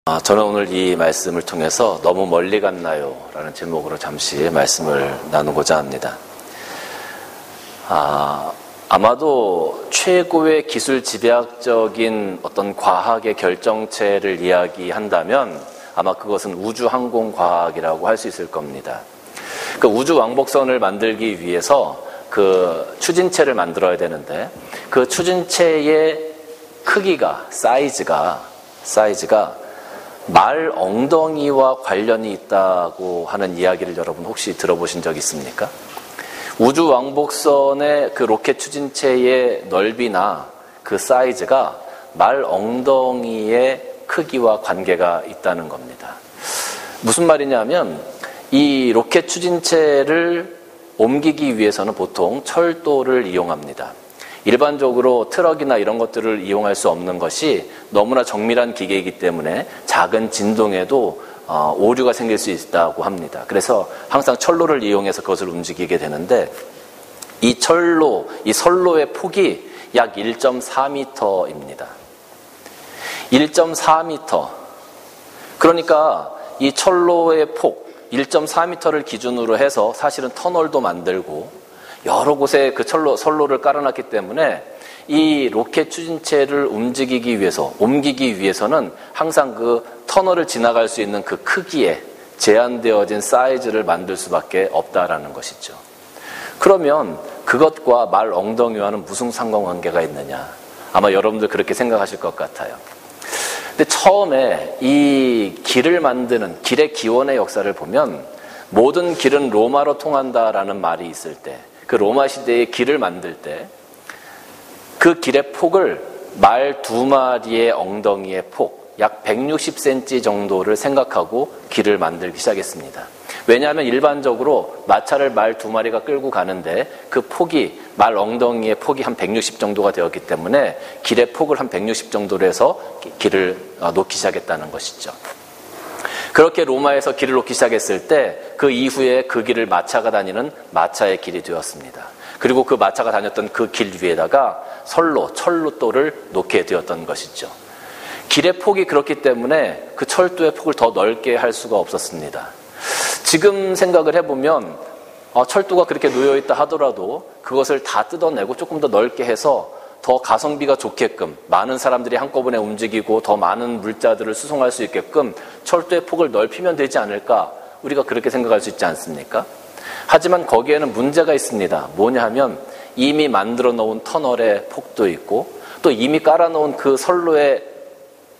저는 오늘 이 말씀을 통해서 너무 멀리 갔나요? 라는 제목으로 잠시 말씀을 나누고자 합니다. 아마도 최고의 기술 집약적인 어떤 과학의 결정체를 이야기한다면 아마 그것은 우주항공과학이라고 할 수 있을 겁니다. 그 우주 왕복선을 만들기 위해서 그 추진체를 만들어야 되는데 그 추진체의 크기가, 사이즈가 말 엉덩이와 관련이 있다고 하는 이야기를 여러분 혹시 들어보신 적 있습니까? 우주 왕복선의 그 로켓 추진체의 넓이나 그 사이즈가 말 엉덩이의 크기와 관계가 있다는 겁니다. 무슨 말이냐면 이 로켓 추진체를 옮기기 위해서는 보통 철도를 이용합니다. 일반적으로 트럭이나 이런 것들을 이용할 수 없는 것이 너무나 정밀한 기계이기 때문에 작은 진동에도 오류가 생길 수 있다고 합니다. 그래서 항상 철로를 이용해서 그것을 움직이게 되는데 이 선로의 폭이 약 1.4m입니다. 1.4m. 그러니까 이 철로의 폭 1.4m를 기준으로 해서 사실은 터널도 만들고 여러 곳에 그 선로를 깔아놨기 때문에 이 로켓 추진체를 옮기기 위해서는 항상 그 터널을 지나갈 수 있는 그 크기에 제한되어진 사이즈를 만들 수밖에 없다라는 것이죠. 그러면 그것과 말 엉덩이와는 무슨 상관관계가 있느냐? 아마 여러분들 그렇게 생각하실 것 같아요. 근데 처음에 이 길을 만드는 길의 기원의 역사를 보면 모든 길은 로마로 통한다라는 말이 있을 때 그 로마 시대의 길을 만들 때 그 길의 폭을 말 2마리의 엉덩이의 폭, 약 160cm 정도를 생각하고 길을 만들기 시작했습니다. 왜냐하면 일반적으로 마차를 말 2마리가 끌고 가는데 그 폭이 말 엉덩이의 폭이 한 160 정도가 되었기 때문에 길의 폭을 한 160 정도로 해서 길을 놓기 시작했다는 것이죠. 그렇게 로마에서 길을 놓기 시작했을 때 그 이후에 그 길을 마차가 다니는 마차의 길이 되었습니다. 그리고 그 마차가 다녔던 그 길 위에다가 철로도를 놓게 되었던 것이죠. 길의 폭이 그렇기 때문에 그 철도의 폭을 더 넓게 할 수가 없었습니다. 지금 생각을 해보면 철도가 그렇게 놓여있다 하더라도 그것을 다 뜯어내고 조금 더 넓게 해서 더 가성비가 좋게끔 많은 사람들이 한꺼번에 움직이고 더 많은 물자들을 수송할 수 있게끔 철도의 폭을 넓히면 되지 않을까? 우리가 그렇게 생각할 수 있지 않습니까? 하지만 거기에는 문제가 있습니다. 뭐냐 하면 이미 만들어 놓은 터널의 폭도 있고 또 이미 깔아놓은 그 선로의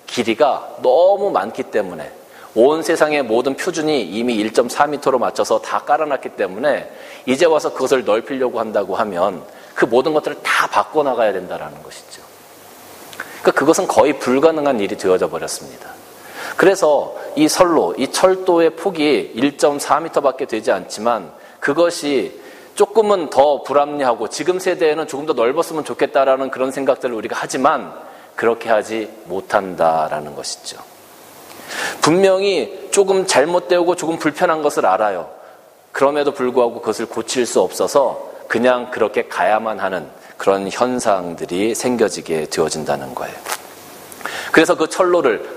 길이가 너무 많기 때문에 온 세상의 모든 표준이 이미 1.4m로 맞춰서 다 깔아놨기 때문에 이제 와서 그것을 넓히려고 한다고 하면 그 모든 것들을 다 바꿔나가야 된다는 것이죠. 그러니까 그것은 거의 불가능한 일이 되어져 버렸습니다. 그래서 이 철도의 폭이 1.4m밖에 되지 않지만 그것이 조금은 더 불합리하고 지금 세대에는 조금 더 넓었으면 좋겠다라는 그런 생각들을 우리가 하지만 그렇게 하지 못한다라는 것이죠. 분명히 조금 잘못되고 조금 불편한 것을 알아요. 그럼에도 불구하고 그것을 고칠 수 없어서 그냥 그렇게 가야만 하는 그런 현상들이 생겨지게 되어진다는 거예요. 그래서 그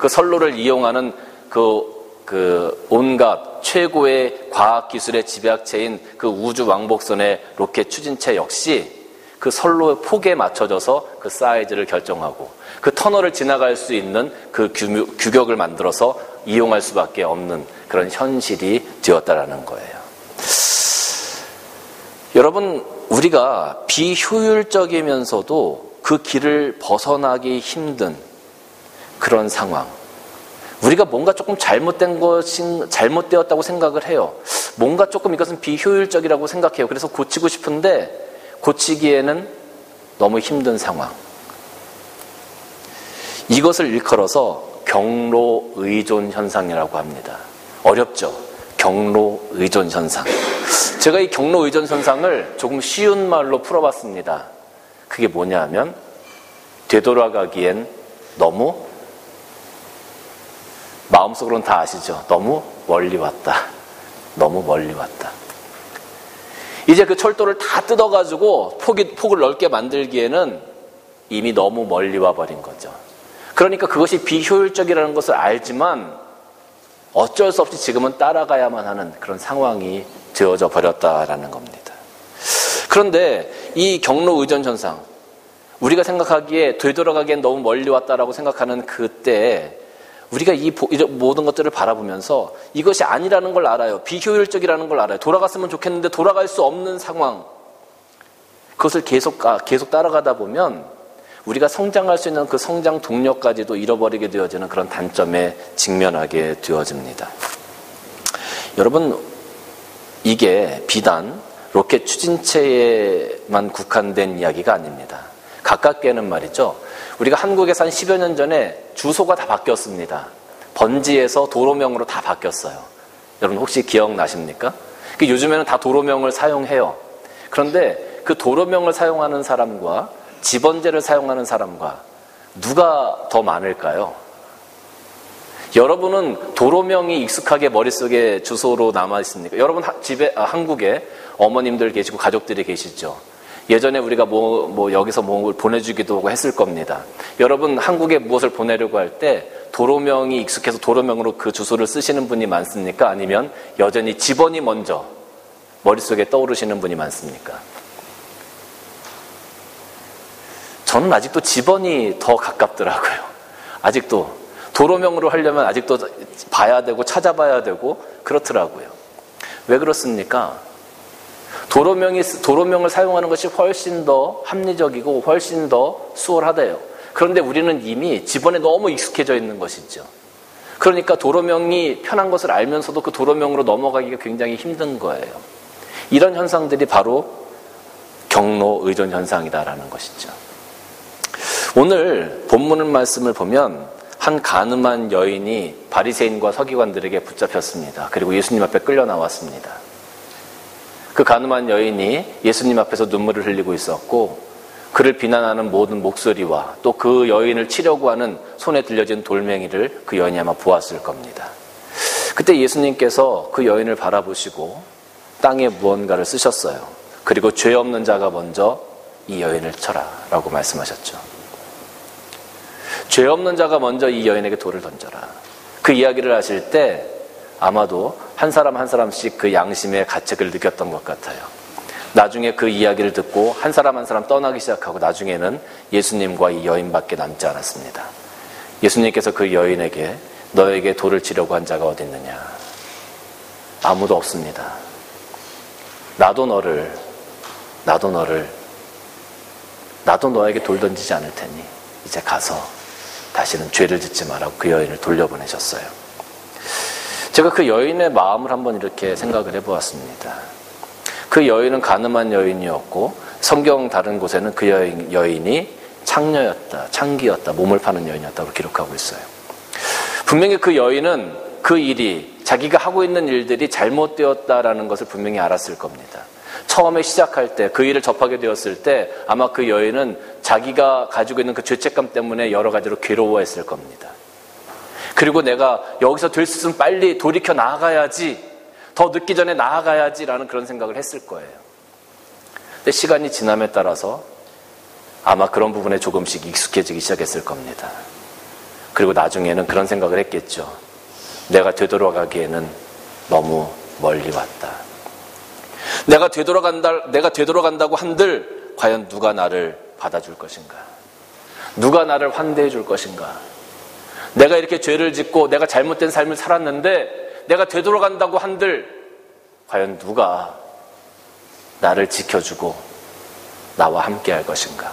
선로를 이용하는 그 온갖 최고의 과학기술의 집약체인 그 우주 왕복선의 로켓 추진체 역시 그 선로의 폭에 맞춰져서 그 사이즈를 결정하고 그 터널을 지나갈 수 있는 그 규격을 만들어서 이용할 수밖에 없는 그런 현실이 되었다라는 거예요. 여러분, 우리가 비효율적이면서도 그 길을 벗어나기 힘든 그런 상황. 우리가 뭔가 조금 잘못되었다고 생각을 해요. 뭔가 조금 이것은 비효율적이라고 생각해요. 그래서 고치고 싶은데 고치기에는 너무 힘든 상황. 이것을 일컬어서 경로 의존 현상이라고 합니다. 어렵죠? 경로 의존 현상. 제가 이 경로 의존 현상을 조금 쉬운 말로 풀어봤습니다. 그게 뭐냐 하면 되돌아가기엔 너무 마음속으로는 다 아시죠? 너무 멀리 왔다. 너무 멀리 왔다. 이제 그 철도를 다 뜯어가지고 폭을 넓게 만들기에는 이미 너무 멀리 와버린 거죠. 그러니까 그것이 비효율적이라는 것을 알지만 어쩔 수 없이 지금은 따라가야만 하는 그런 상황이 되어져 버렸다라는 겁니다. 그런데 이 경로 의존 현상, 우리가 생각하기에 되돌아가기엔 너무 멀리 왔다라고 생각하는 그때에 우리가 이 모든 것들을 바라보면서 이것이 아니라는 걸 알아요. 비효율적이라는 걸 알아요. 돌아갔으면 좋겠는데 돌아갈 수 없는 상황. 그것을 계속 따라가다 보면 우리가 성장할 수 있는 그 성장 동력까지도 잃어버리게 되어지는 그런 단점에 직면하게 되어집니다. 여러분, 이게 비단 로켓 추진체에만 국한된 이야기가 아닙니다. 가깝게는 말이죠. 우리가 한국에서 한 10여 년 전에 주소가 다 바뀌었습니다. 번지에서 도로명으로 다 바뀌었어요. 여러분 혹시 기억나십니까? 요즘에는 다 도로명을 사용해요. 그런데 그 도로명을 사용하는 사람과 지번제를 사용하는 사람과 누가 더 많을까요? 여러분은 도로명이 익숙하게 머릿속에 주소로 남아있습니까? 여러분 한국에 어머님들 계시고 가족들이 계시죠? 예전에 우리가 여기서 뭘 보내주기도 하고 했을 겁니다. 여러분 한국에 무엇을 보내려고 할 때 도로명이 익숙해서 도로명으로 그 주소를 쓰시는 분이 많습니까? 아니면 여전히 지번이 먼저 머릿속에 떠오르시는 분이 많습니까? 저는 아직도 지번이 더 가깝더라고요. 아직도 도로명으로 하려면 아직도 봐야 되고 찾아봐야 되고 그렇더라고요. 왜 그렇습니까? 도로명을 사용하는 것이 훨씬 더 합리적이고 훨씬 더 수월하대요. 그런데 우리는 이미 지번에 너무 익숙해져 있는 것이죠. 그러니까 도로명이 편한 것을 알면서도 그 도로명으로 넘어가기가 굉장히 힘든 거예요. 이런 현상들이 바로 경로 의존 현상이다라는 것이죠. 오늘 본문 말씀을 보면 한 간음한 여인이 바리새인과 서기관들에게 붙잡혔습니다. 그리고 예수님 앞에 끌려 나왔습니다. 그 간음한 여인이 예수님 앞에서 눈물을 흘리고 있었고 그를 비난하는 모든 목소리와 또 그 여인을 치려고 하는 손에 들려진 돌멩이를 그 여인이 아마 보았을 겁니다. 그때 예수님께서 그 여인을 바라보시고 땅에 무언가를 쓰셨어요. 그리고 죄 없는 자가 먼저 이 여인을 쳐라 라고 말씀하셨죠. 죄 없는 자가 먼저 이 여인에게 돌을 던져라. 그 이야기를 하실 때 아마도 한 사람 한 사람씩 그 양심의 가책을 느꼈던 것 같아요. 나중에 그 이야기를 듣고 한 사람 한 사람 떠나기 시작하고 나중에는 예수님과 이 여인밖에 남지 않았습니다. 예수님께서 그 여인에게 너에게 돌을 치려고 한 자가 어디 있느냐? 아무도 없습니다. 나도 너에게 돌 던지지 않을 테니 이제 가서 다시는 죄를 짓지 말라고 그 여인을 돌려보내셨어요. 제가 그 여인의 마음을 한번 이렇게 생각을 해보았습니다. 그 여인은 간음한 여인이었고 성경 다른 곳에는 그 여인이 창기였다, 몸을 파는 여인이었다고 기록하고 있어요. 분명히 그 여인은 그 일이 자기가 하고 있는 일들이 잘못되었다라는 것을 분명히 알았을 겁니다. 처음에 시작할 때 그 일을 접하게 되었을 때 아마 그 여인은 자기가 가지고 있는 그 죄책감 때문에 여러 가지로 괴로워했을 겁니다. 그리고 내가 여기서 될 수 있으면 빨리 돌이켜 나아가야지, 더 늦기 전에 나아가야지라는 그런 생각을 했을 거예요. 근데 시간이 지남에 따라서 아마 그런 부분에 조금씩 익숙해지기 시작했을 겁니다. 그리고 나중에는 그런 생각을 했겠죠. 내가 되돌아가기에는 너무 멀리 왔다. 내가 되돌아간다고 한들 과연 누가 나를 받아줄 것인가? 누가 나를 환대해 줄 것인가? 내가 이렇게 죄를 짓고 내가 잘못된 삶을 살았는데 내가 되돌아간다고 한들 과연 누가 나를 지켜주고 나와 함께 할 것인가?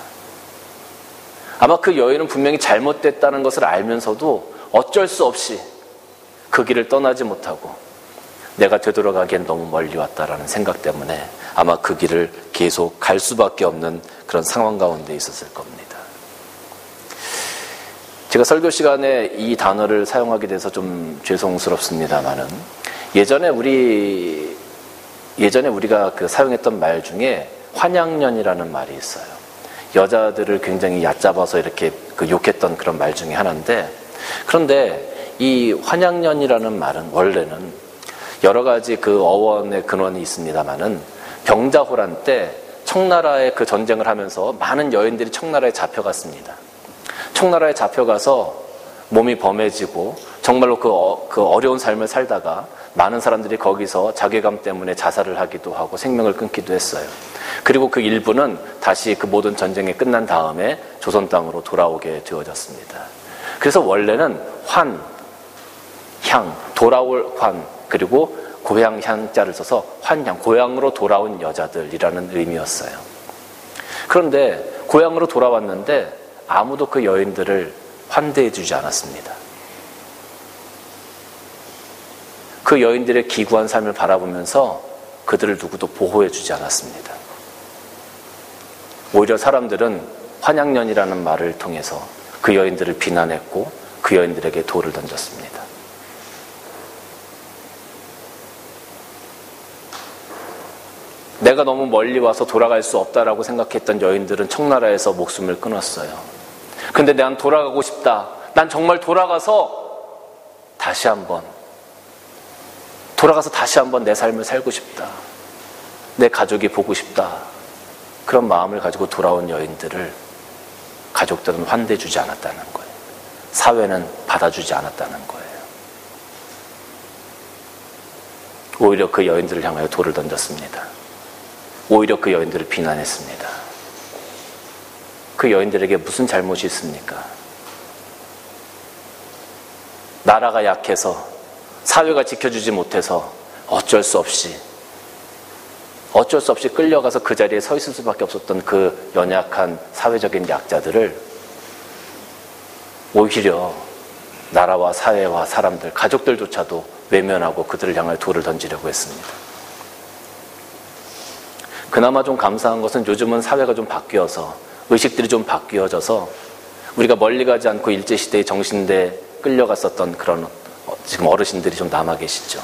아마 그 여인은 분명히 잘못됐다는 것을 알면서도 어쩔 수 없이 그 길을 떠나지 못하고 내가 되돌아가기엔 너무 멀리 왔다라는 생각 때문에 아마 그 길을 계속 갈 수밖에 없는 그런 상황 가운데 있었을 겁니다. 제가 설교 시간에 이 단어를 사용하게 돼서 좀 죄송스럽습니다만은 예전에 우리가 그 사용했던 말 중에 환양년이라는 말이 있어요. 여자들을 굉장히 얕잡아서 이렇게 욕했던 그런 말 중에 하나인데, 그런데 이 환양년이라는 말은 원래는 여러 가지 그 어원의 근원이 있습니다만은 병자호란 때 청나라의 그 전쟁을 하면서 많은 여인들이 청나라에 잡혀갔습니다. 청나라에 잡혀가서 몸이 범해지고 정말로 그 어려운 삶을 살다가 많은 사람들이 거기서 자괴감 때문에 자살을 하기도 하고 생명을 끊기도 했어요. 그리고 그 일부는 다시 그 모든 전쟁이 끝난 다음에 조선 땅으로 돌아오게 되어졌습니다. 그래서 원래는 환, 향, 돌아올 환, 그리고 고향 향자를 써서 환향, 고향으로 돌아온 여자들이라는 의미였어요. 그런데 고향으로 돌아왔는데 아무도 그 여인들을 환대해 주지 않았습니다. 그 여인들의 기구한 삶을 바라보면서 그들을 누구도 보호해 주지 않았습니다. 오히려 사람들은 환양년이라는 말을 통해서 그 여인들을 비난했고 그 여인들에게 돌을 던졌습니다. 내가 너무 멀리 와서 돌아갈 수 없다라고 생각했던 여인들은 청나라에서 목숨을 끊었어요. 근데 난 돌아가고 싶다. 난 정말 돌아가서 다시 한번 내 삶을 살고 싶다. 내 가족이 보고 싶다. 그런 마음을 가지고 돌아온 여인들을 가족들은 환대해주지 않았다는 거예요. 사회는 받아주지 않았다는 거예요. 오히려 그 여인들을 향하여 돌을 던졌습니다. 오히려 그 여인들을 비난했습니다. 그 여인들에게 무슨 잘못이 있습니까? 나라가 약해서, 사회가 지켜주지 못해서 어쩔 수 없이 끌려가서 그 자리에 서 있을 수밖에 없었던 그 연약한 사회적인 약자들을 오히려 나라와 사회와 사람들, 가족들조차도 외면하고 그들을 향하여 돌을 던지려고 했습니다. 그나마 좀 감사한 것은 요즘은 사회가 좀 바뀌어서, 의식들이 좀 바뀌어져서 우리가 멀리 가지 않고 일제시대의 정신대에 끌려갔었던 그런 지금 어르신들이 좀 남아 계시죠.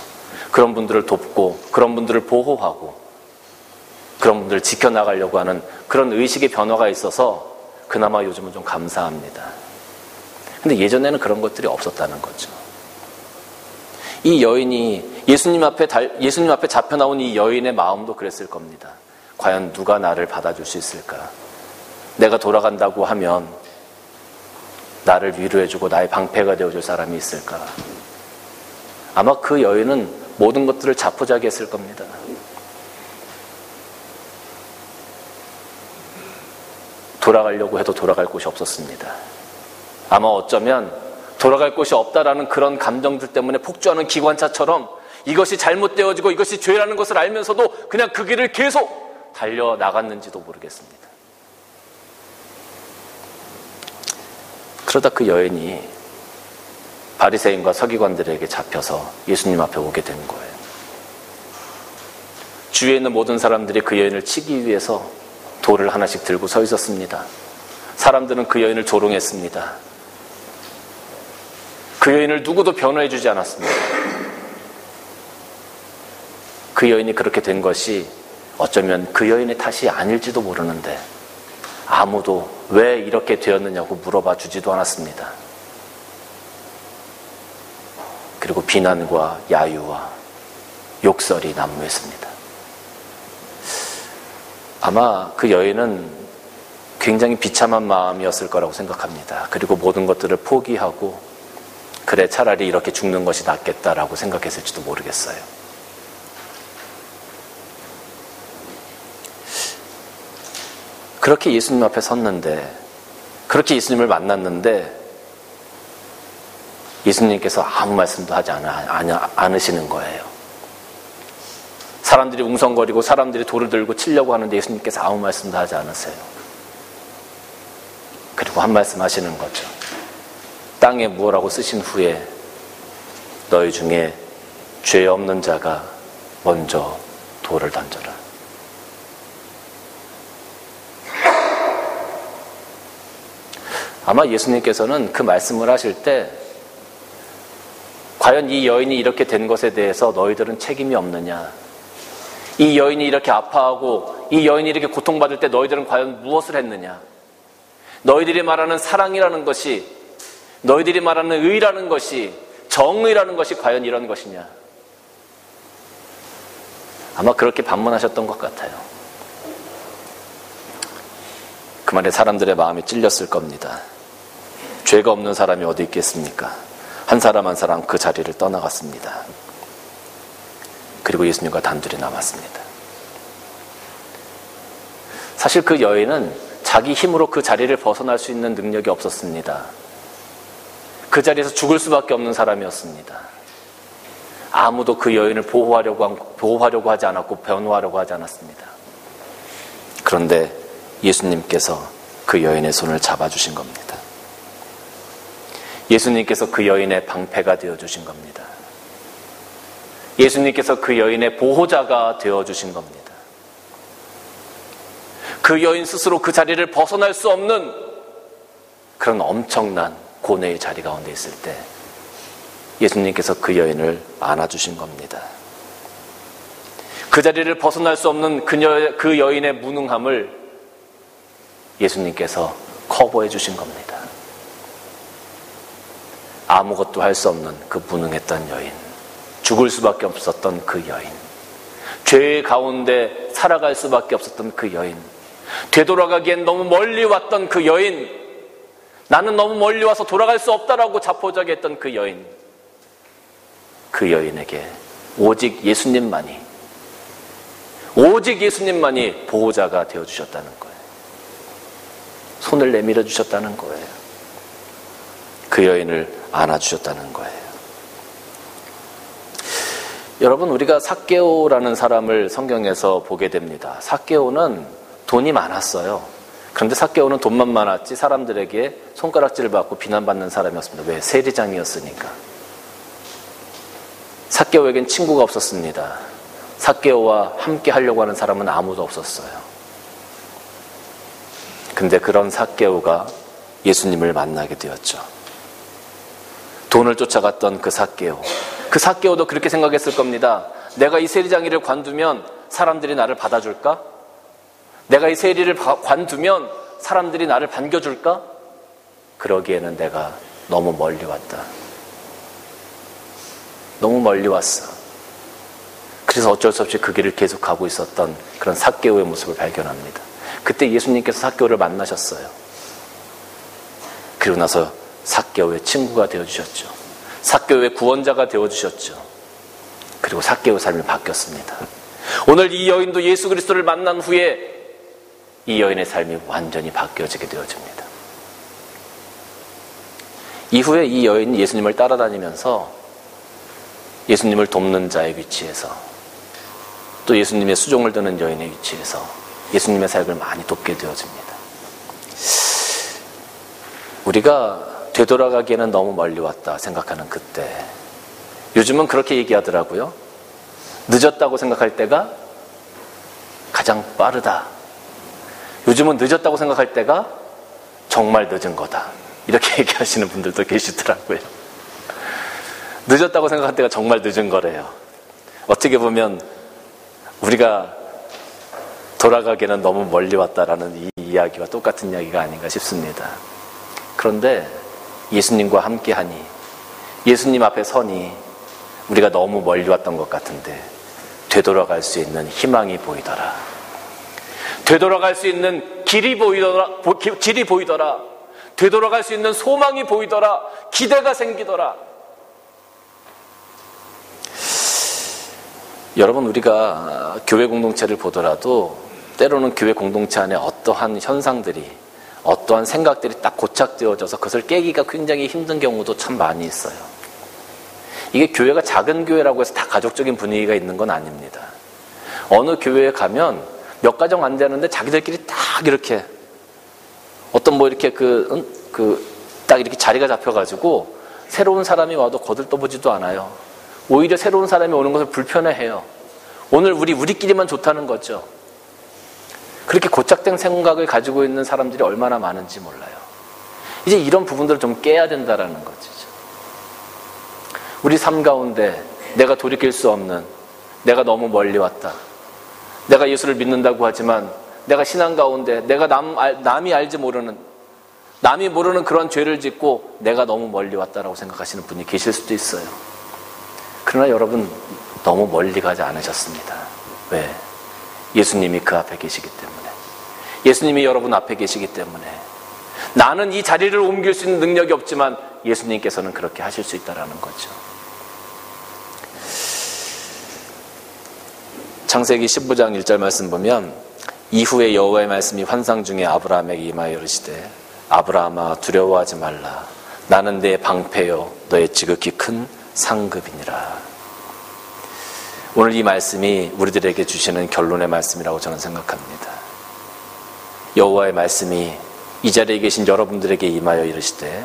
그런 분들을 돕고 그런 분들을 보호하고 그런 분들을 지켜나가려고 하는 그런 의식의 변화가 있어서 그나마 요즘은 좀 감사합니다. 근데 예전에는 그런 것들이 없었다는 거죠. 이 여인이 예수님 앞에 잡혀 나온 이 여인의 마음도 그랬을 겁니다. 과연 누가 나를 받아줄 수 있을까? 내가 돌아간다고 하면 나를 위로해주고 나의 방패가 되어줄 사람이 있을까? 아마 그 여인은 모든 것들을 자포자기했을 겁니다. 돌아가려고 해도 돌아갈 곳이 없었습니다. 아마 어쩌면 돌아갈 곳이 없다라는 그런 감정들 때문에 폭주하는 기관차처럼 이것이 잘못되어지고 이것이 죄라는 것을 알면서도 그냥 그 길을 계속 달려나갔는지도 모르겠습니다. 그러다 그 여인이 바리새인과 서기관들에게 잡혀서 예수님 앞에 오게 된 거예요. 주위에 있는 모든 사람들이 그 여인을 치기 위해서 돌을 하나씩 들고 서 있었습니다. 사람들은 그 여인을 조롱했습니다. 그 여인을 누구도 변호해주지 않았습니다. 그 여인이 그렇게 된 것이 어쩌면 그 여인의 탓이 아닐지도 모르는데 아무도 왜 이렇게 되었느냐고 물어봐 주지도 않았습니다. 그리고 비난과 야유와 욕설이 난무했습니다. 아마 그 여인은 굉장히 비참한 마음이었을 거라고 생각합니다. 그리고 모든 것들을 포기하고 그래 차라리 이렇게 죽는 것이 낫겠다라고 생각했을지도 모르겠어요. 그렇게 예수님 앞에 섰는데, 그렇게 예수님을 만났는데 예수님께서 아무 말씀도 하지 않으시는 거예요. 사람들이 웅성거리고 사람들이 돌을 들고 치려고 하는데 예수님께서 아무 말씀도 하지 않으세요. 그리고 한 말씀 하시는 거죠. 땅에 무엇라고 쓰신 후에 너희 중에 죄 없는 자가 먼저 돌을 던져라. 아마 예수님께서는 그 말씀을 하실 때 과연 이 여인이 이렇게 된 것에 대해서 너희들은 책임이 없느냐? 이 여인이 이렇게 아파하고 이 여인이 이렇게 고통받을 때 너희들은 과연 무엇을 했느냐? 너희들이 말하는 사랑이라는 것이, 너희들이 말하는 의라는 것이, 정의라는 것이 과연 이런 것이냐? 아마 그렇게 반문하셨던 것 같아요. 그 말에 사람들의 마음이 찔렸을 겁니다. 죄가 없는 사람이 어디 있겠습니까? 한 사람 한 사람 그 자리를 떠나갔습니다. 그리고 예수님과 단둘이 남았습니다. 사실 그 여인은 자기 힘으로 그 자리를 벗어날 수 있는 능력이 없었습니다. 그 자리에서 죽을 수밖에 없는 사람이었습니다. 아무도 그 여인을 보호하려고 하지 않았고 변호하려고 하지 않았습니다. 그런데 예수님께서 그 여인의 손을 잡아주신 겁니다. 예수님께서 그 여인의 방패가 되어주신 겁니다. 예수님께서 그 여인의 보호자가 되어주신 겁니다. 그 여인 스스로 그 자리를 벗어날 수 없는 그런 엄청난 고뇌의 자리 가운데 있을 때 예수님께서 그 여인을 안아주신 겁니다. 그 자리를 벗어날 수 없는 그 여인의 무능함을 예수님께서 커버해 주신 겁니다. 아무것도 할 수 없는 그 무능했던 여인, 죽을 수밖에 없었던 그 여인, 죄의 가운데 살아갈 수밖에 없었던 그 여인, 되돌아가기엔 너무 멀리 왔던 그 여인, 나는 너무 멀리 와서 돌아갈 수 없다라고 자포자기했던 그 여인, 그 여인에게 오직 예수님만이 보호자가 되어주셨다는 거예요. 손을 내밀어 주셨다는 거예요. 그 여인을 안아주셨다는 거예요. 여러분, 우리가 삭개오라는 사람을 성경에서 보게 됩니다. 삭개오는 돈이 많았어요. 그런데 삭개오는 돈만 많았지 사람들에게 손가락질을 받고 비난받는 사람이었습니다. 왜? 세리장이었으니까. 삭개오에겐 친구가 없었습니다. 삭개오와 함께 하려고 하는 사람은 아무도 없었어요. 근데 그런 삭개오가 예수님을 만나게 되었죠. 돈을 쫓아갔던 그 삭개오도 그렇게 생각했을 겁니다. 내가 이 세리장이를 관두면 사람들이 나를 받아줄까? 내가 이 세리를 관두면 사람들이 나를 반겨줄까? 그러기에는 내가 너무 멀리 왔다. 너무 멀리 왔어. 그래서 어쩔 수 없이 그 길을 계속 가고 있었던 그런 삭개오의 모습을 발견합니다. 그때 예수님께서 삭개오를 만나셨어요. 그리고 나서 삭개오의 친구가 되어주셨죠. 삭개오의 구원자가 되어주셨죠. 그리고 삭개오의 삶이 바뀌었습니다. 오늘 이 여인도 예수 그리스도를 만난 후에 이 여인의 삶이 완전히 바뀌어지게 되어집니다. 이후에 이 여인이 예수님을 따라다니면서 예수님을 돕는 자의 위치에서 또 예수님의 수종을 드는 여인의 위치에서 예수님의 사역을 많이 돕게 되어집니다. 우리가 되돌아가기에는 너무 멀리 왔다 생각하는 그때, 요즘은 그렇게 얘기하더라고요. 늦었다고 생각할 때가 가장 빠르다. 요즘은 늦었다고 생각할 때가 정말 늦은 거다. 이렇게 얘기하시는 분들도 계시더라고요. 늦었다고 생각할 때가 정말 늦은 거래요. 어떻게 보면 우리가 돌아가기에는 너무 멀리 왔다라는 이 이야기와 똑같은 이야기가 아닌가 싶습니다. 그런데 예수님과 함께하니, 예수님 앞에 서니 우리가 너무 멀리 왔던 것 같은데 되돌아갈 수 있는 희망이 보이더라. 되돌아갈 수 있는 길이 보이더라. 되돌아갈 수 있는 소망이 보이더라. 기대가 생기더라. 여러분, 우리가 교회 공동체를 보더라도 때로는 교회 공동체 안에 어떠한 현상들이, 어떠한 생각들이 딱 고착되어져서 그것을 깨기가 굉장히 힘든 경우도 참 많이 있어요. 이게 교회가 작은 교회라고 해서 다 가족적인 분위기가 있는 건 아닙니다. 어느 교회에 가면 몇 가정 안 되는데 자기들끼리 딱 이렇게 어떤 이렇게 딱 이렇게 자리가 잡혀가지고 새로운 사람이 와도 거들떠보지도 않아요. 오히려 새로운 사람이 오는 것을 불편해해요. 오늘 우리끼리만 좋다는 거죠. 그렇게 고착된 생각을 가지고 있는 사람들이 얼마나 많은지 몰라요. 이제 이런 부분들을 좀 깨야 된다라는 거죠. 우리 삶 가운데 내가 돌이킬 수 없는, 내가 너무 멀리 왔다. 내가 예수를 믿는다고 하지만 내가 신앙 가운데 내가 남이 알지 모르는, 남이 모르는 그런 죄를 짓고 내가 너무 멀리 왔다라고 생각하시는 분이 계실 수도 있어요. 그러나 여러분, 너무 멀리 가지 않으셨습니다. 왜? 예수님이 그 앞에 계시기 때문에. 예수님이 여러분 앞에 계시기 때문에. 나는 이 자리를 옮길 수 있는 능력이 없지만 예수님께서는 그렇게 하실 수 있다는 거죠. 창세기 15장 1절 말씀 보면 이후에 여호와의 말씀이 환상 중에 아브라함에게 임하여 이르시되 아브라함아 두려워하지 말라. 나는 내 방패요 너의 지극히 큰 상급이니라. 오늘 이 말씀이 우리들에게 주시는 결론의 말씀이라고 저는 생각합니다. 여호와의 말씀이 이 자리에 계신 여러분들에게 임하여 이르시되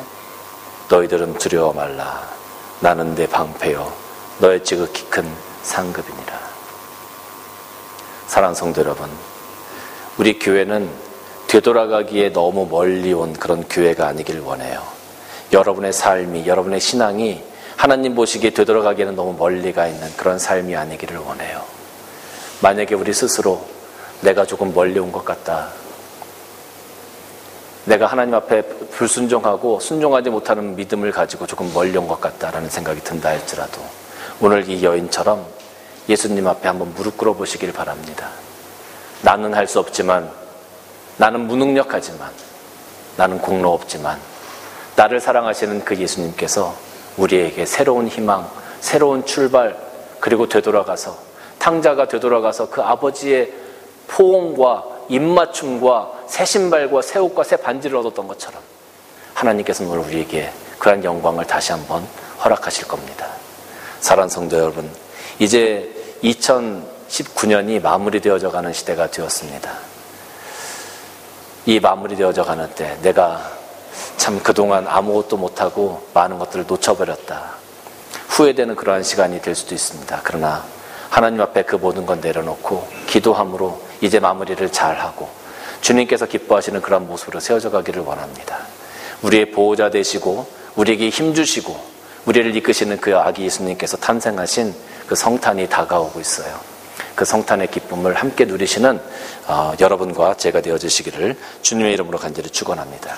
너희들은 두려워 말라. 나는 내 방패요 너의 지극히 큰 상급이니라. 사랑하는 성도 여러분, 우리 교회는 되돌아가기에 너무 멀리 온 그런 교회가 아니길 원해요. 여러분의 삶이, 여러분의 신앙이 하나님 보시기에 되돌아가기에는 너무 멀리 가 있는 그런 삶이 아니기를 원해요. 만약에 우리 스스로 내가 조금 멀리 온 것 같다, 내가 하나님 앞에 불순종하고 순종하지 못하는 믿음을 가지고 조금 멀리 온 것 같다라는 생각이 든다 할지라도 오늘 이 여인처럼 예수님 앞에 한번 무릎 꿇어 보시길 바랍니다. 나는 할 수 없지만, 나는 무능력하지만, 나는 공로 없지만 나를 사랑하시는 그 예수님께서 우리에게 새로운 희망, 새로운 출발, 그리고 되돌아가서 탕자가 되돌아가서 그 아버지의 포옹과 입맞춤과 새 신발과 새 옷과 새 반지를 얻었던 것처럼 하나님께서는 오늘 우리에게 그런 영광을 다시 한번 허락하실 겁니다. 사랑하는 성도 여러분, 이제 2019년이 마무리되어져 가는 시대가 되었습니다. 이 마무리되어져 가는 때 내가 참 그동안 아무것도 못하고 많은 것들을 놓쳐버렸다, 후회되는 그러한 시간이 될 수도 있습니다. 그러나 하나님 앞에 그 모든 건 내려놓고 기도함으로 이제 마무리를 잘하고 주님께서 기뻐하시는 그런 모습으로 세워져 가기를 원합니다. 우리의 보호자 되시고 우리에게 힘주시고 우리를 이끄시는 그 아기 예수님께서 탄생하신 그 성탄이 다가오고 있어요. 그 성탄의 기쁨을 함께 누리시는 여러분과 제가 되어주시기를 주님의 이름으로 간절히 축원합니다.